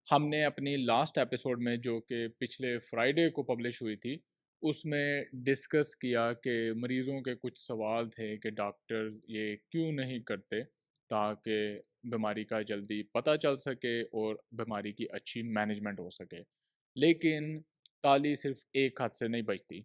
ہم نے اپنی لاسٹ ایپیسوڈ میں جو کہ پچھلے فرائیڈے کو پبلش ہوئی تھی اس میں ڈسکس کیا کہ مریضوں کے کچھ سوال تھے کہ ڈاکٹر یہ کیوں نہیں کرتے تاکہ بیماری کا جلدی پتہ چل سکے اور بیماری کی اچھی مینجمنٹ ہو سکے، لیکن تالی صرف ایک ہاتھ سے نہیں بجتی۔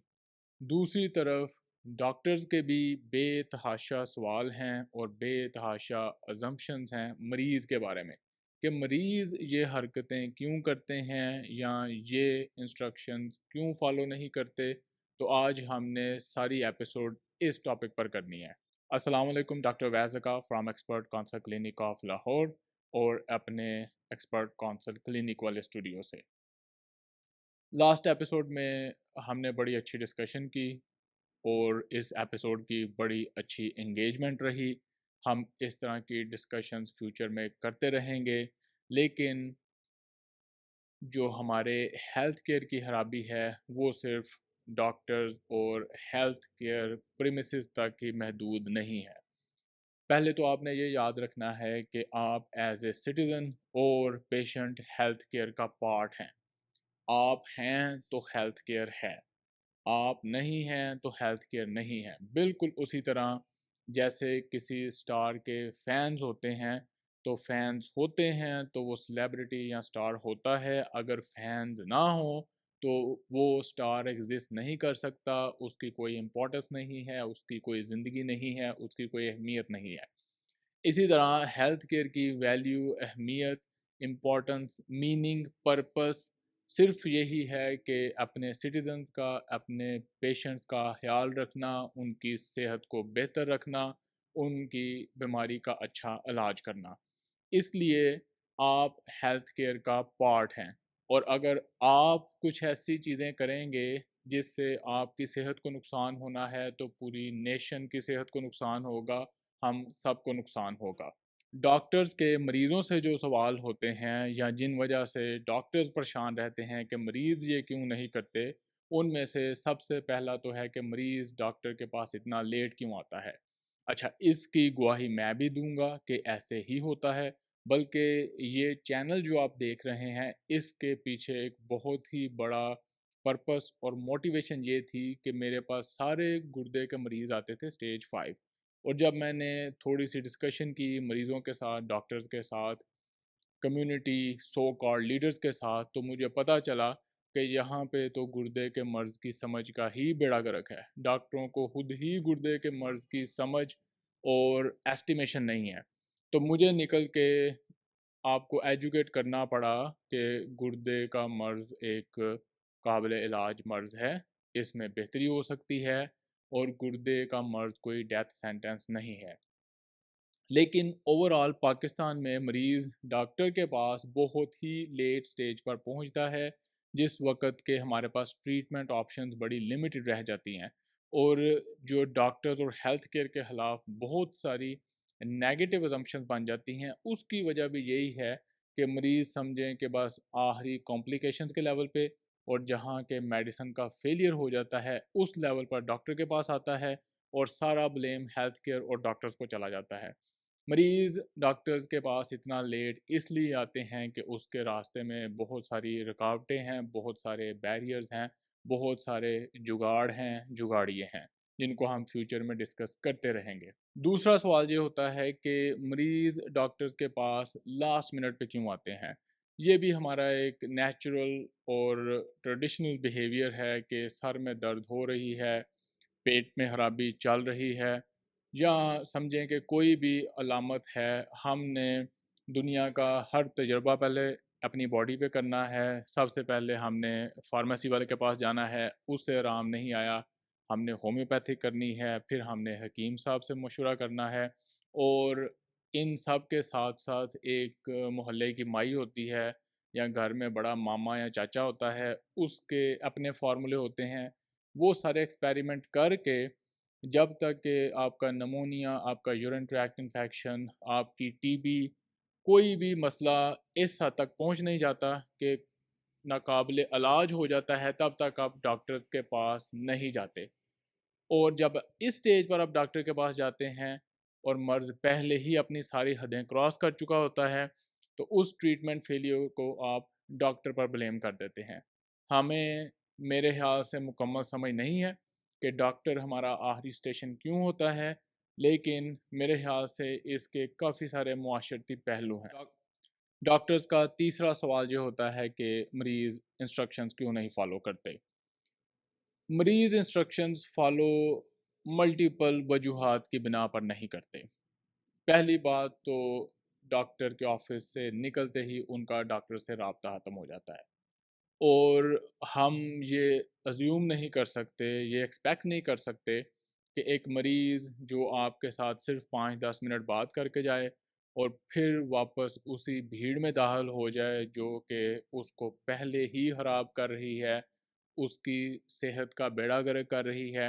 دوسری طرف ڈاکٹرز کے بھی بے تحاشا سوال ہیں اور بے تحاشا ازمپشنز ہیں مریض کے بارے میں کہ مریض یہ حرکتیں کیوں کرتے ہیں یا یہ انسٹرکشنز کیوں فالو نہیں کرتے۔ تو آج ہم نے ساری ایپیسوڈ اس ٹاپک پر کرنی ہے۔ السلام علیکم، ڈاکٹر ویزکا from expert council clinic of Lahore اور اپنے ایکسپرٹ کونسل کلینک والے اسٹوڈیو سے۔ لاسٹ ایپیسوڈ میں ہم نے بڑی اچھی ڈسکشن کی اور اس ایپیسوڈ کی بڑی اچھی انگیجمنٹ رہی۔ ہم اس طرح کی ڈسکشنز فیوچر میں کرتے رہیں گے، لیکن جو ہمارے ہیلتھ کیئر کی خرابی ہے وہ صرف ڈاکٹرز اور ہیلتھ کیئر پریمیسز تک ہی محدود نہیں ہے۔ پہلے تو آپ نے یہ یاد رکھنا ہے کہ آپ ایز اے سٹیزن اور پیشنٹ ہیلتھ کیئر کا پارٹ ہیں۔ آپ ہیں تو ہیلتھ کیئر ہے، آپ نہیں ہیں تو ہیلتھ کیئر نہیں ہے۔ بالکل اسی طرح جیسے کسی سٹار کے فینز ہوتے ہیں تو فینز ہوتے ہیں تو وہ سیلیبریٹی یا سٹار ہوتا ہے، اگر فینز نہ ہوں تو وہ سٹار ایگزسٹ نہیں کر سکتا، اس کی کوئی امپورٹنس نہیں ہے، اس کی کوئی زندگی نہیں ہے، اس کی کوئی اہمیت نہیں ہے۔ اسی طرح ہیلتھ کیئر کی ویلیو، اہمیت، امپورٹنس، میننگ، پرپس صرف یہی ہے کہ اپنے سٹیزنز کا، اپنے پیشنٹس کا خیال رکھنا، ان کی صحت کو بہتر رکھنا، ان کی بیماری کا اچھا علاج کرنا۔ اس لیے آپ ہیلتھ کیئر کا پارٹ ہیں، اور اگر آپ کچھ ایسی چیزیں کریں گے جس سے آپ کی صحت کو نقصان ہونا ہے تو پوری نیشن کی صحت کو نقصان ہوگا، ہم سب کو نقصان ہوگا۔ ڈاکٹرز کے مریضوں سے جو سوال ہوتے ہیں یا جن وجہ سے ڈاکٹرز پریشان رہتے ہیں کہ مریض یہ کیوں نہیں کرتے، ان میں سے سب سے پہلا تو ہے کہ مریض ڈاکٹر کے پاس اتنا لیٹ کیوں آتا ہے۔ اچھا، اس کی گواہی میں بھی دوں گا کہ ایسے ہی ہوتا ہے، بلکہ یہ چینل جو آپ دیکھ رہے ہیں اس کے پیچھے ایک بہت ہی بڑا پرپس اور موٹیویشن یہ تھی کہ میرے پاس سارے گردے کے مریض آتے تھے سٹیج 5، اور جب میں نے تھوڑی سی ڈسکشن کی مریضوں کے ساتھ، ڈاکٹرز کے ساتھ، کمیونٹی سو کالڈ لیڈرز کے ساتھ، تو مجھے پتہ چلا کہ یہاں پہ تو گردے کے مرض کی سمجھ کا ہی بیڑا غرق ہے۔ ڈاکٹروں کو خود ہی گردے کے مرض کی سمجھ اور ایسٹیمیشن نہیں ہے، تو مجھے نکل کے آپ کو ایجوکیٹ کرنا پڑا کہ گردے کا مرض ایک قابل علاج مرض ہے، اس میں بہتری ہو سکتی ہے، اور گردے کا مرض کوئی ڈیتھ سینٹنس نہیں ہے۔ لیکن اوورآل پاکستان میں مریض ڈاکٹر کے پاس بہت ہی لیٹ سٹیج پر پہنچتا ہے، جس وقت کے ہمارے پاس ٹریٹمنٹ آپشنز بڑی لمیٹڈ رہ جاتی ہیں، اور جو ڈاکٹرز اور ہیلتھ کیئر کے خلاف بہت ساری نیگیٹو ازمپشنز بن جاتی ہیں۔ اس کی وجہ بھی یہی ہے کہ مریض سمجھیں کہ بس آخری کمپلیکیشنز کے لیول پہ، اور جہاں کہ میڈیسن کا فیلئر ہو جاتا ہے اس لیول پر ڈاکٹر کے پاس آتا ہے، اور سارا بلیم ہیلتھ کیئر اور ڈاکٹرز کو چلا جاتا ہے۔ مریض ڈاکٹرز کے پاس اتنا لیٹ اس لیے آتے ہیں کہ اس کے راستے میں بہت ساری رکاوٹیں ہیں، بہت سارے بیریئرز ہیں، بہت سارے جگاڑ ہیں، جگاڑیے ہیں، جن کو ہم فیوچر میں ڈسکس کرتے رہیں گے۔ دوسرا سوال یہ ہوتا ہے کہ مریض ڈاکٹرز کے پاس لاسٹ منٹ پہ کیوں آتے ہیں۔ یہ بھی ہمارا ایک نیچرل اور ٹریڈیشنل بیہیویئر ہے کہ سر میں درد ہو رہی ہے، پیٹ میں خرابی چل رہی ہے، یا سمجھیں کہ کوئی بھی علامت ہے، ہم نے دنیا کا ہر تجربہ پہلے اپنی باڈی پہ کرنا ہے۔ سب سے پہلے ہم نے فارمیسی والے کے پاس جانا ہے، اس سے آرام نہیں آیا، ہم نے ہومیوپیتھک کرنی ہے، پھر ہم نے حکیم صاحب سے مشورہ کرنا ہے، اور ان سب کے ساتھ ساتھ ایک محلے کی مائی ہوتی ہے، یا گھر میں بڑا ماما یا چاچا ہوتا ہے، اس کے اپنے فارمولے ہوتے ہیں۔ وہ سارے ایکسپیریمنٹ کر کے جب تک کہ آپ کا نمونیا، آپ کا یورین ٹریکٹ انفیکشن، آپ کی ٹی بی، کوئی بھی مسئلہ اس حد تک پہنچ نہیں جاتا کہ ناقابل علاج ہو جاتا ہے، تب تک آپ ڈاکٹرز کے پاس نہیں جاتے۔ اور جب اس سٹیج پر آپ ڈاکٹر کے پاس جاتے ہیں اور مرض پہلے ہی اپنی ساری حدیں کراس کر چکا ہوتا ہے، تو اس ٹریٹمنٹ فیلیئر کو آپ ڈاکٹر پر بلیم کر دیتے ہیں۔ ہمیں میرے خیال سے مکمل سمجھ نہیں ہے کہ ڈاکٹر ہمارا آخری اسٹیشن کیوں ہوتا ہے، لیکن میرے خیال سے اس کے کافی سارے معاشرتی پہلو ہیں۔ ڈاکٹرز کا تیسرا سوال یہ ہوتا ہے کہ مریض انسٹرکشنز کیوں نہیں فالو کرتے۔ مریض انسٹرکشنز فالو ملٹیپل وجوہات کی بنا پر نہیں کرتے۔ پہلی بات تو ڈاکٹر کے آفس سے نکلتے ہی ان کا ڈاکٹر سے رابطہ ختم ہو جاتا ہے، اور ہم یہ ازیوم نہیں کر سکتے، یہ ایکسپیکٹ نہیں کر سکتے کہ ایک مریض جو آپ کے ساتھ صرف 5-10 منٹ بات کر کے جائے اور پھر واپس اسی بھیڑ میں داخل ہو جائے جو کہ اس کو پہلے ہی خراب کر رہی ہے، اس کی صحت کا بیڑا گرک کر رہی ہے،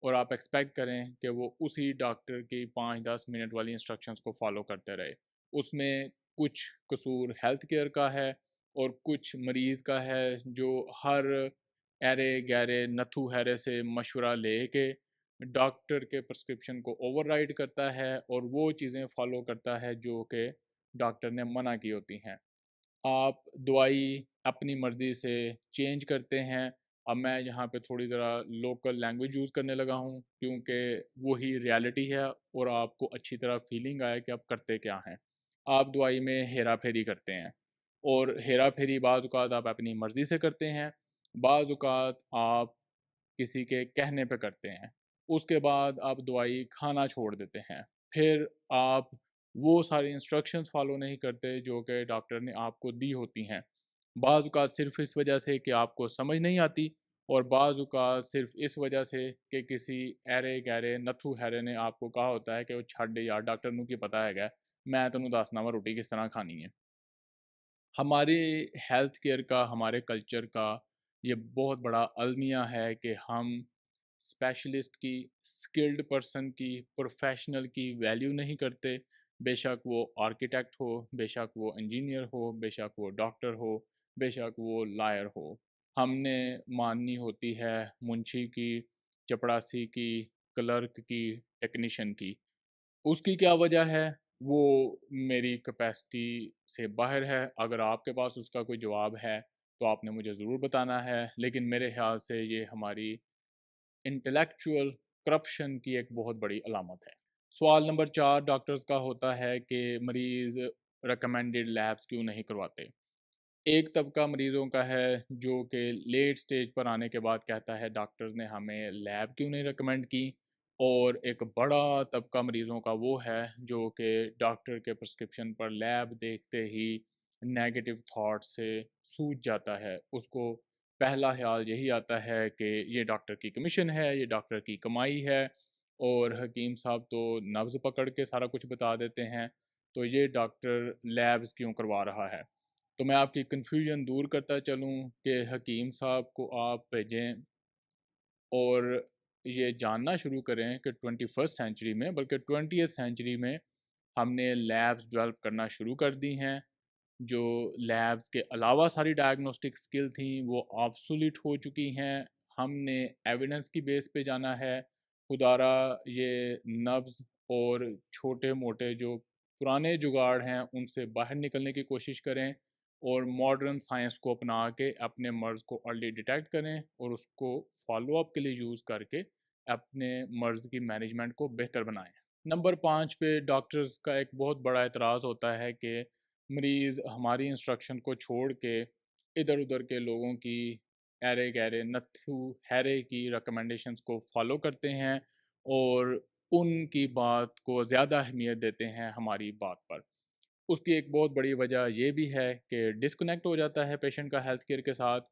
اور آپ ایکسپیکٹ کریں کہ وہ اسی ڈاکٹر کی 5-10 منٹ والی انسٹرکشنز کو فالو کرتے رہے۔ اس میں کچھ قصور ہیلتھ کیئر کا ہے اور کچھ مریض کا ہے جو ہر ایرے گیرے نتھو ہیرے سے مشورہ لے کے ڈاکٹر کے پرسکرپشن کو اوور رائڈ کرتا ہے اور وہ چیزیں فالو کرتا ہے جو کہ ڈاکٹر نے منع کی ہوتی ہیں۔ آپ دوائی اپنی مرضی سے چینج کرتے ہیں۔ اب میں یہاں پہ تھوڑی ذرا لوکل لینگویج یوز کرنے لگا ہوں کیونکہ وہی ریالٹی ہے اور آپ کو اچھی طرح فیلنگ آئے کہ آپ کرتے کیا ہیں۔ آپ دوائی میں ہیرا پھیری کرتے ہیں، اور ہیرا پھیری بعض اوقات آپ اپنی مرضی سے کرتے ہیں، بعض اوقات آپ کسی کے کہنے پہ کرتے ہیں، اس کے بعد آپ دوائی کھانا چھوڑ دیتے ہیں، پھر آپ وہ ساری انسٹرکشنز فالو نہیں کرتے جو کہ ڈاکٹر نے آپ کو دی ہوتی ہیں، بعض اوقات صرف اس وجہ سے کہ آپ کو سمجھ نہیں آتی، اور بعض اوقات صرف اس وجہ سے کہ کسی ایرے گیرے نتھو ہیرے نے آپ کو کہا ہوتا ہے کہ وہ چھڈ یار ڈاکٹر نو کی پتہ ہے گا میں تینوں دسنا وا روٹی کس طرح کھانی ہے۔ ہمارے ہیلتھ کیئر کا، ہمارے کلچر کا یہ بہت بڑا المیہ ہے کہ ہم اسپیشلسٹ کی، اسکلڈ پرسن کی، پروفیشنل کی ویلیو نہیں کرتے، بے شک وہ آرکیٹیکٹ ہو، بے شک وہ انجینئر ہو، بے شک وہ ڈاکٹر ہو، بے شک وہ لائر ہو۔ ہم نے ماننی ہوتی ہے منشی کی، چپڑاسی کی، کلرک کی، ٹیکنیشین کی۔ اس کی کیا وجہ ہے وہ میری کیپیسٹی سے باہر ہے۔ اگر آپ کے پاس اس کا کوئی جواب ہے تو آپ نے مجھے ضرور بتانا ہے، لیکن میرے خیال سے یہ ہماری انٹلیکچوئل کرپشن کی ایک بہت بڑی علامت ہے۔ سوال نمبر 4 ڈاکٹرز کا ہوتا ہے کہ مریض ریکمینڈڈ لیبس کیوں نہیں کرواتے۔ ایک طبقہ مریضوں کا ہے جو کہ لیٹ سٹیج پر آنے کے بعد کہتا ہے ڈاکٹرز نے ہمیں لیب کیوں نہیں ریکمینڈ کی، اور ایک بڑا طبقہ مریضوں کا وہ ہے جو کہ ڈاکٹر کے پرسکرپشن پر لیب دیکھتے ہی نیگیٹو تھاٹ سے سوج جاتا ہے۔ اس کو پہلا خیال یہی آتا ہے کہ یہ ڈاکٹر کی کمیشن ہے، یہ ڈاکٹر کی کمائی ہے، اور حکیم صاحب تو نبض پکڑ کے سارا کچھ بتا دیتے ہیں، تو یہ ڈاکٹر لیبز کیوں کروا رہا ہے۔ تو میں آپ کی کنفیوژن دور کرتا چلوں کہ حکیم صاحب کو آپ بھیجیں اور یہ جاننا شروع کریں کہ 21 سینچری میں، بلکہ 20 سینچری میں ہم نے لیبز ڈیولپ کرنا شروع کر دی ہیں۔ جو لیبز کے علاوہ ساری ڈائگنوسٹک سکل تھیں وہ آبسولیٹ ہو چکی ہیں۔ ہم نے ایویڈنس کی بیس پہ جانا ہے۔ خدا را یہ نبض اور چھوٹے موٹے جو پرانے جگاڑ ہیں ان سے باہر نکلنے کی کوشش کریں، اور ماڈرن سائنس کو اپنا کے اپنے مرض کو ارلی ڈیٹیکٹ کریں اور اس کو فالو اپ کے لیے یوز کر کے اپنے مرض کی مینجمنٹ کو بہتر بنائیں۔ نمبر 5 پہ ڈاکٹرز کا ایک بہت بڑا اعتراض ہوتا ہے کہ مریض ہماری انسٹرکشن کو چھوڑ کے ادھر ادھر کے لوگوں کی ایرے گیرے نتھو ہیرے کی ریکمنڈیشنز کو فالو کرتے ہیں اور ان کی بات کو زیادہ اہمیت دیتے ہیں ہماری بات پر۔ اس کی ایک بہت بڑی وجہ یہ بھی ہے کہ ڈسکنیکٹ ہو جاتا ہے پیشنٹ کا ہیلتھ کیئر کے ساتھ۔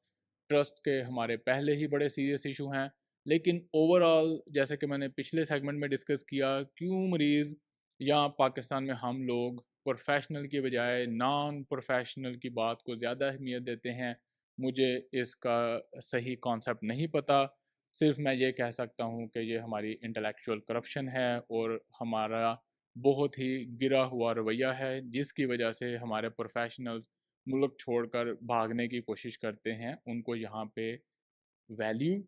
ٹرسٹ کے ہمارے پہلے ہی بڑے سیریس ایشو ہیں، لیکن اوور آل جیسے کہ میں نے پچھلے سیگمنٹ میں ڈسکس کیا، کیوں مریض یا پاکستان میں ہم لوگ پروفیشنل کی بجائے نان پروفیشنل کی بات کو زیادہ اہمیت دیتے ہیں، مجھے اس کا صحیح کانسیپٹ نہیں پتہ۔ صرف میں یہ کہہ سکتا ہوں کہ یہ ہماری انٹلیکچوئل کرپشن ہے اور ہمارا بہت ہی گرا ہوا رویہ ہے، جس کی وجہ سے ہمارے پروفیشنلز ملک چھوڑ کر بھاگنے کی کوشش کرتے ہیں۔ ان کو یہاں پہ ویلیو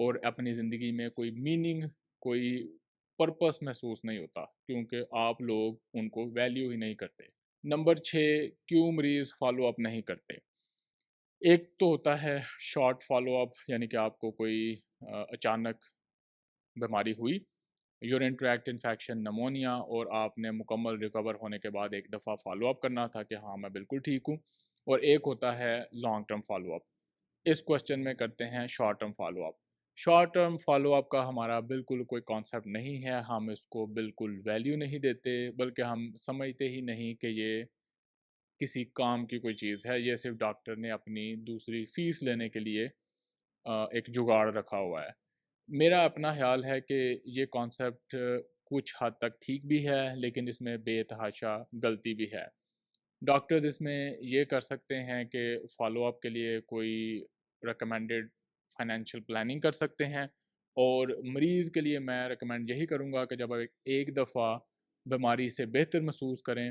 اور اپنی زندگی میں کوئی میننگ، کوئی پرپس محسوس نہیں ہوتا، کیونکہ آپ لوگ ان کو ویلیو ہی نہیں کرتے۔ نمبر 6، کیوں مریض فالو اپ نہیں کرتے؟ ایک تو ہوتا ہے شارٹ فالو اپ، یعنی کہ آپ کو کوئی اچانک بیماری ہوئی، یورین ٹریکٹ انفیکشن، نمونیا، اور آپ نے مکمل ریکور ہونے کے بعد ایک دفعہ فالو اپ کرنا تھا کہ ہاں میں بالکل ٹھیک ہوں۔ اور ایک ہوتا ہے لانگ ٹرم فالو اپ۔ اس کوشچن میں کرتے ہیں short term follow up. Short term follow up کا ہمارا بالکل کوئی کانسیپٹ نہیں ہے، ہم اس کو بالکل ویلیو نہیں دیتے، بلکہ ہم سمجھتے ہی نہیں کہ یہ کسی کام کی کوئی چیز ہے، یہ صرف ڈاکٹر نے اپنی دوسری فیس لینے کے لیے ایک جگاڑ رکھا ہوا ہے۔ میرا اپنا خیال ہے کہ یہ کانسیپٹ کچھ حد تک ٹھیک بھی ہے، لیکن اس میں بے تحاشا غلطی بھی ہے۔ ڈاکٹرز اس میں یہ کر سکتے ہیں کہ فالو اپ کے لیے کوئی ریکمینڈڈ فائنینشیل پلاننگ کر سکتے ہیں، اور مریض کے لیے میں ریکمینڈ یہی کروں گا کہ جب آپ ایک دفعہ بیماری سے بہتر محسوس کریں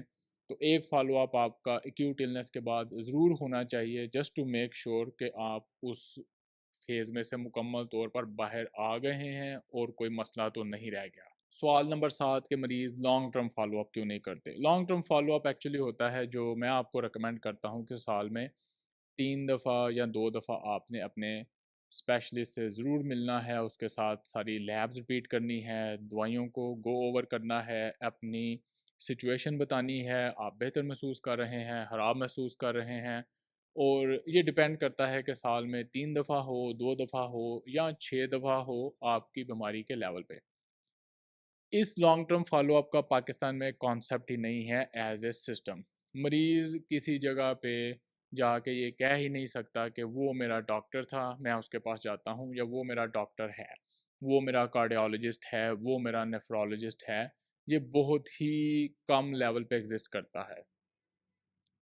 تو ایک فالو اپ آپ کا ایکیوٹ النس کے بعد ضرور ہونا چاہیے، جسٹ ٹو میک شیور کہ آپ اس فیز میں سے مکمل طور پر باہر آ گئے ہیں اور کوئی مسئلہ تو نہیں رہ گیا۔ سوال نمبر 7 کہ مریض لانگ ٹرم فالو اپ کیوں نہیں کرتے؟ Long term follow up actually ہوتا ہے جو میں آپ کو ریکمینڈ کرتا ہوں کہ سال میں 3 دفعہ یا 2 دفعہ آپ نے اپنے اسپیشلسٹ سے ضرور ملنا ہے، اس کے ساتھ ساری لیبز ریپیٹ کرنی ہے، دوائیوں کو گو اوور کرنا ہے، اپنی سچویشن بتانی ہے، آپ بہتر محسوس کر رہے ہیں، خراب محسوس کر رہے ہیں، اور یہ ڈیپینڈ کرتا ہے کہ سال میں 3 دفعہ ہو، 2 دفعہ ہو یا 6 دفعہ ہو آپ کی بیماری کے لیول پہ۔ اس لانگ ٹرم فالو اپ کا پاکستان میں کانسیپٹ ہی نہیں ہے ایز اے سسٹم۔ مریض کسی جگہ پہ جا کے یہ کہہ ہی نہیں سکتا کہ وہ میرا ڈاکٹر تھا، میں اس کے پاس جاتا ہوں، یا وہ میرا ڈاکٹر ہے، وہ میرا کارڈیالوجسٹ ہے، وہ میرا نیفرولوجسٹ ہے۔ یہ بہت ہی کم لیول پہ ایگزسٹ کرتا ہے۔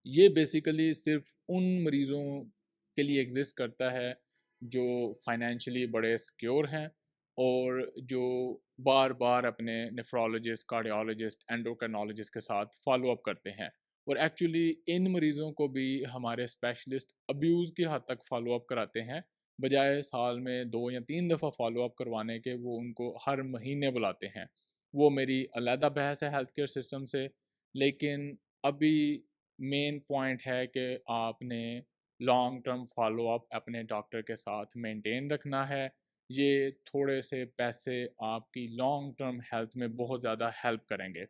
یہ بیسیکلی صرف ان مریضوں کے لیے ایگزسٹ کرتا ہے جو فائنینشلی بڑے سیکیور ہیں، اور جو بار بار اپنے نیفرولوجسٹ، کارڈیالوجسٹ، اینڈوکرنالوجسٹ کے ساتھ فالو اپ کرتے ہیں۔ اور ایکچولی ان مریضوں کو بھی ہمارے اسپیشلسٹ ابیوز کی حد تک فالو اپ کراتے ہیں، بجائے سال میں 2 یا 3 دفعہ فالو اپ کروانے کے وہ ان کو ہر مہینے بلاتے ہیں۔ وہ میری علیحدہ بحث ہے ہیلتھ کیئر سسٹم سے، لیکن ابھی مین پوائنٹ ہے کہ آپ نے لانگ ٹرم فالو اپ اپنے ڈاکٹر کے ساتھ مینٹین رکھنا ہے۔ یہ تھوڑے سے پیسے آپ کی لانگ ٹرم ہیلتھ میں بہت زیادہ ہیلپ کریں گے۔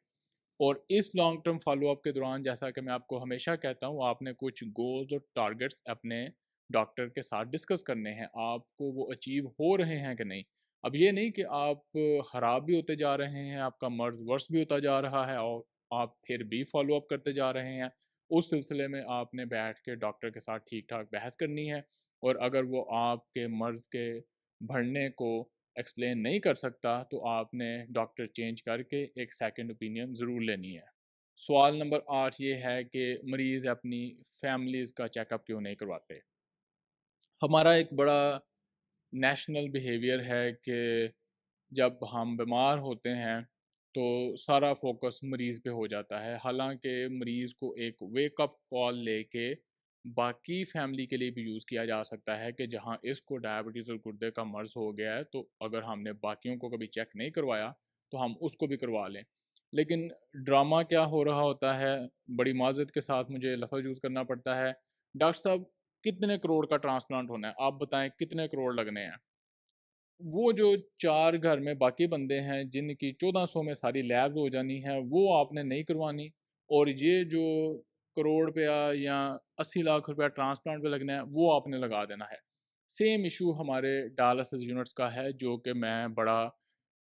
اور اس لانگ ٹرم فالو اپ کے دوران، جیسا کہ میں آپ کو ہمیشہ کہتا ہوں، آپ نے کچھ گولز اور ٹارگٹس اپنے ڈاکٹر کے ساتھ ڈسکس کرنے ہیں، آپ کو وہ اچیو ہو رہے ہیں کہ نہیں۔ اب یہ نہیں کہ آپ خراب بھی ہوتے جا رہے ہیں، آپ کا مرض ورس بھی ہوتا جا رہا ہے، اور آپ پھر بھی فالو اپ کرتے جا رہے ہیں۔ اس سلسلے میں آپ نے بیٹھ کے ڈاکٹر کے ساتھ ٹھیک ٹھاک بحث کرنی ہے، اور اگر وہ آپ کے مرض کے بڑھنے کو ایکسپلین نہیں کر سکتا تو آپ نے ڈاکٹر چینج کر کے ایک سیکنڈ اوپینین ضرور لینی ہے۔ سوال نمبر 8 یہ ہے کہ مریض اپنی فیملیز کا چیک اپ کیوں نہیں کرواتے؟ ہمارا ایک بڑا نیشنل بیہیویئر ہے کہ جب ہم بیمار ہوتے ہیں تو سارا فوکس مریض پہ ہو جاتا ہے، حالانکہ مریض کو ایک ویک اپ کال لے کے باقی فیملی کے لیے بھی یوز کیا جا سکتا ہے کہ جہاں اس کو ڈائبٹیز اور گردے کا مرض ہو گیا ہے تو اگر ہم نے باقیوں کو کبھی چیک نہیں کروایا تو ہم اس کو بھی کروا لیں۔ لیکن ڈرامہ کیا ہو رہا ہوتا ہے، بڑی معذرت کے ساتھ مجھے لفظ یوز کرنا پڑتا ہے، ڈاکٹر صاحب کتنے کروڑ کا ٹرانسپلانٹ ہونا ہے، آپ بتائیں کتنے کروڑ لگنے ہیں؟ وہ جو 4 گھر میں باقی بندے ہیں جن کی 1400 میں ساری لیبز ہو جانی ہیں، وہ آپ نے نہیں کروانی، اور یہ جو کروڑ روپیہ یا 80 لاکھ روپیہ ٹرانسپلانٹ پہ لگنا ہے وہ آپ نے لگا دینا ہے۔ سیم ایشو ہمارے ڈائلسس یونٹس کا ہے، جو کہ میں بڑا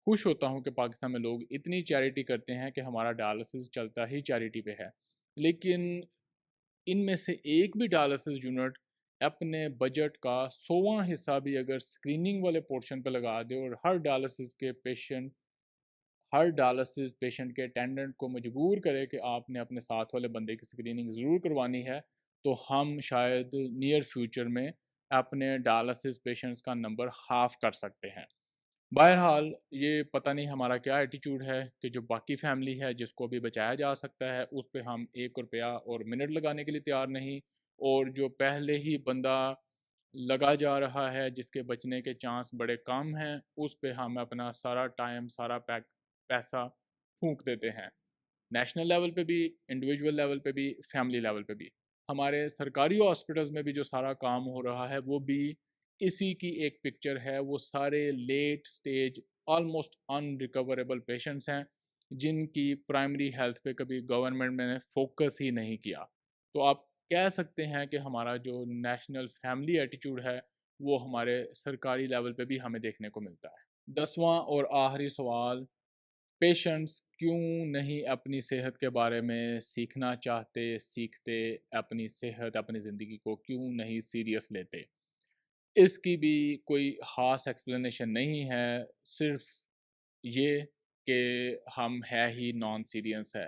خوش ہوتا ہوں کہ پاکستان میں لوگ اتنی چیریٹی کرتے ہیں کہ ہمارا ڈائلسس چلتا ہی چیریٹی پہ ہے، لیکن ان میں سے ایک بھی ڈائلسس یونٹ اپنے بجٹ کا 100واں حصہ بھی اگر اسکریننگ والے پورشن پہ لگا دے، اور ہر ڈائلسس پیشنٹ کے اٹینڈنٹ کو مجبور کرے کہ آپ نے اپنے ساتھ والے بندے کی اسکریننگ ضرور کروانی ہے، تو ہم شاید نیئر فیوچر میں اپنے ڈائلسس پیشنٹس کا نمبر ہاف کر سکتے ہیں۔ بہرحال یہ پتہ نہیں ہمارا کیا ایٹیچیوڈ ہے کہ جو باقی فیملی ہے جس کو بھی بچایا جا سکتا ہے اس پہ ہم 1 روپیہ اور منٹ لگانے کے لیے تیار نہیں، اور جو پہلے ہی بندہ لگا جا رہا ہے جس کے بچنے کے چانس بڑے کم ہیں، اس پہ ہم اپنا سارا ٹائم، سارا پیسہ پھونک دیتے ہیں۔ نیشنل لیول پہ بھی، انڈیویجول لیول پہ بھی، فیملی لیول پہ بھی۔ ہمارے سرکاری ہاسپٹلز میں بھی جو سارا کام ہو رہا ہے وہ بھی اسی کی ایک پکچر ہے۔ وہ سارے late stage almost unrecoverable patients ہیں جن کی پرائمری ہیلتھ پہ کبھی گورنمنٹ نے فوکس ہی نہیں کیا۔ تو آپ کہہ سکتے ہیں کہ ہمارا جو نیشنل فیملی ایٹیچیوڈ ہے وہ ہمارے سرکاری لیول پہ بھی ہمیں دیکھنے کو ملتا ہے۔ 10واں اور آخری سوال، پیشنٹس کیوں نہیں اپنی صحت کے بارے میں سیکھنا سیکھتے اپنی صحت، اپنی زندگی کو کیوں نہیں سیریس لیتے؟ اس کی بھی کوئی خاص ایکسپلینیشن نہیں ہے، صرف یہ کہ ہم ہے ہی نان سیریس ہے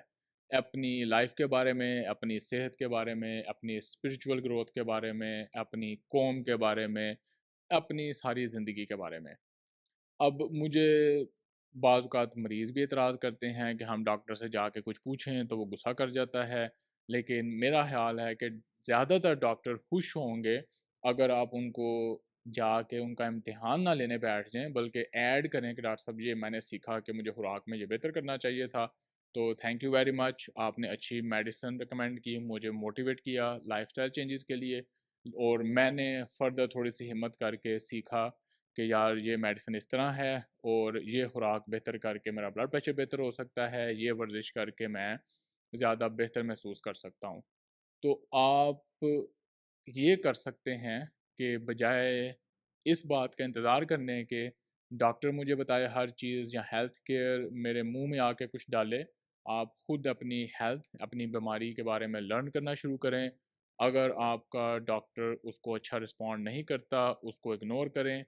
اپنی لائف کے بارے میں، اپنی صحت کے بارے میں، اپنی اسپرچول گروتھ کے بارے میں، اپنی قوم کے بارے میں، اپنی ساری زندگی کے بارے میں۔ اب مجھے بعض اوقات مریض بھی اعتراض کرتے ہیں کہ ہم ڈاکٹر سے جا کے کچھ پوچھیں تو وہ غصہ کر جاتا ہے، لیکن میرا خیال ہے کہ زیادہ تر ڈاکٹر خوش ہوں گے اگر آپ ان کو جا کے ان کا امتحان نہ لینے بیٹھ جائیں، بلکہ ایڈ کریں کہ ڈاکٹر صاحب یہ میں نے سیکھا کہ مجھے خوراک میں یہ بہتر کرنا چاہیے تھا، تو تھینک یو ویری مچ، آپ نے اچھی میڈیسن ریکمینڈ کی، مجھے موٹیویٹ کیا لائف اسٹائل چینجز کے لیے، اور میں نے فردر تھوڑی سی ہمت کر کے سیکھا کہ یار یہ میڈیسن اس طرح ہے، اور یہ خوراک بہتر کر کے میرا بلڈ پریشر بہتر ہو سکتا ہے، یہ ورزش کر کے میں زیادہ بہتر محسوس کر سکتا ہوں۔ تو آپ یہ کر سکتے ہیں کہ بجائے اس بات کا انتظار کرنے کہ ڈاکٹر مجھے بتائے ہر چیز یا ہیلتھ کیئر میرے منہ میں آ کے کچھ ڈالے، آپ خود اپنی ہیلتھ، اپنی بیماری کے بارے میں لرن کرنا شروع کریں۔ اگر آپ کا ڈاکٹر اس کو اچھا رسپونڈ نہیں کرتا، اس کو اگنور کریں،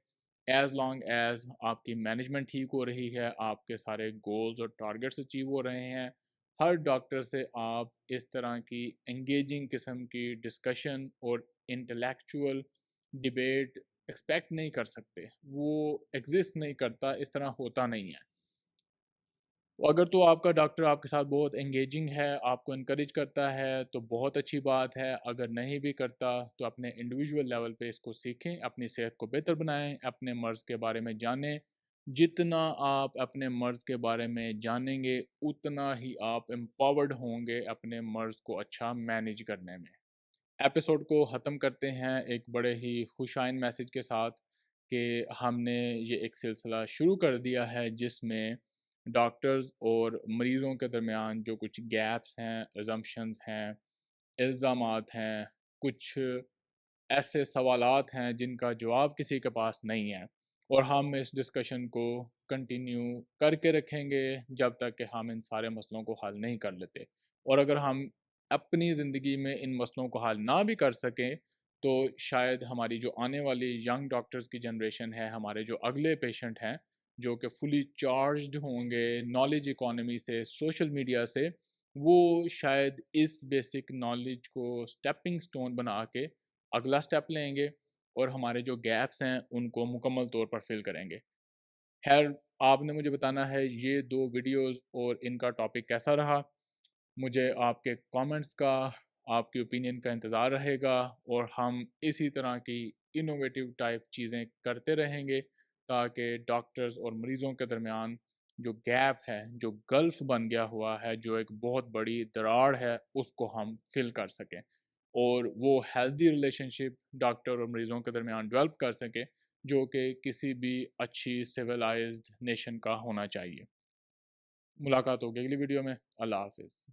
ایز لانگ ایز آپ کی مینجمنٹ ٹھیک ہو رہی ہے، آپ کے سارے گولز اور ٹارگیٹس اچیو ہو رہے ہیں۔ ہر ڈاکٹر سے آپ اس طرح کی انگیجنگ قسم کی ڈسکشن اور انٹلیکچوئل ڈیبیٹ ایکسپیکٹ نہیں کر سکتے، وہ ایگزسٹ نہیں کرتا، اس طرح ہوتا نہیں ہے۔ اگر تو آپ کا ڈاکٹر آپ کے ساتھ بہت انگیجنگ ہے، آپ کو انکریج کرتا ہے تو بہت اچھی بات ہے، اگر نہیں بھی کرتا تو اپنے انڈیویجول لیول پہ اس کو سیکھیں، اپنی صحت کو بہتر بنائیں، اپنے مرض کے بارے میں جانیں۔ جتنا آپ اپنے مرض کے بارے میں جانیں گے اتنا ہی آپ امپاورڈ ہوں گے اپنے مرض کو اچھا مینیج کرنے میں۔ ایپیسوڈ کو ختم کرتے ہیں ایک بڑے ہی خوش آئند میسج کے ساتھ کہ ہم نے یہ ایک سلسلہ شروع کر دیا ہے جس میں ڈاکٹرز اور مریضوں کے درمیان جو کچھ گیپس ہیں، ازمپشنز ہیں، الزامات ہیں، کچھ ایسے سوالات ہیں جن کا جواب کسی کے پاس نہیں ہے، اور ہم اس ڈسکشن کو کنٹینیو کر کے رکھیں گے جب تک کہ ہم ان سارے مسئلوں کو حل نہیں کر لیتے۔ اور اگر ہم اپنی زندگی میں ان مسئلوں کو حل نہ بھی کر سکیں تو شاید ہماری جو آنے والی ینگ ڈاکٹرز کی جنریشن ہے، ہمارے جو اگلے پیشنٹ ہیں جو کہ فلی چارجڈ ہوں گے نالج اکانومی سے، سوشل میڈیا سے، وہ شاید اس بیسک نالج کو سٹیپنگ سٹون بنا کے اگلا سٹیپ لیں گے اور ہمارے جو گیپس ہیں ان کو مکمل طور پر فل کریں گے۔ خیر، آپ نے مجھے بتانا ہے یہ 2 ویڈیوز اور ان کا ٹاپک کیسا رہا۔ مجھے آپ کے کامنٹس کا، آپ کی اوپینین کا انتظار رہے گا، اور ہم اسی طرح کی انوویٹیو ٹائپ چیزیں کرتے رہیں گے تاکہ ڈاکٹرز اور مریضوں کے درمیان جو گیپ ہے، جو گلف بن گیا ہوا ہے، جو ایک بہت بڑی دراڑ ہے، اس کو ہم فل کر سکیں اور وہ ہیلدی ریلیشن شپ ڈاکٹر اور مریضوں کے درمیان ڈیولپ کر سکیں جو کہ کسی بھی اچھی سویلائزڈ نیشن کا ہونا چاہیے۔ ملاقات ہوگی اگلی ویڈیو میں۔ اللہ حافظ۔